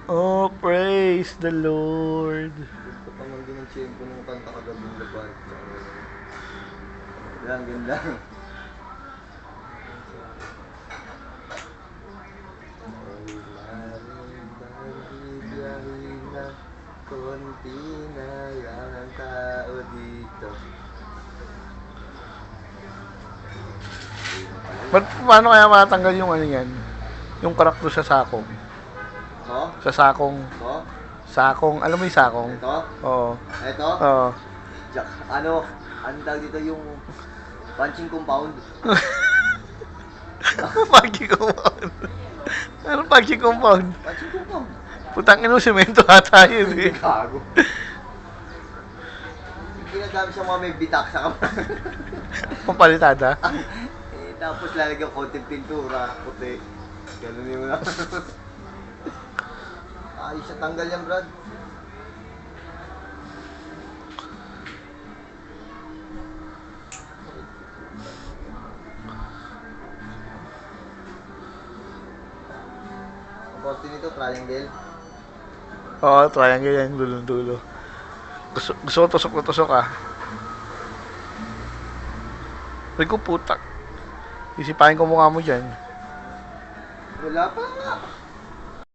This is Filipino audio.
Oh, praise the Lord. Gusto pa man din ang tiyempo ng kanta kagabing laban. Yan, ganda. Biyahin na konti na lang ang tao dito. Paano kaya matanggal yung ano yan? Yung karakter sa sakong. So? Sa sakong. So? Sakong. Alam mo yung sakong? Ito? Oo. Ito? Oo. Ano tawag dito yung punching compound? Punching compound. Anong punching compound? Punching compound? Putang ino, semento ata yun eh. Gago. Ginagamit sa mga may bitak sa kamay. Pampalitada? Tapos lalagyan konting pintura, puti. Ganun yung lang. Ayos siya tanggal yan, Brad. Ang korte nito, triangle. Oo, triangle yan, dulo-dulo. Gusto ko tusok na tusok ah. Sabi ko putak. Isipahin ko mukha mo dyan. Wala pa nga.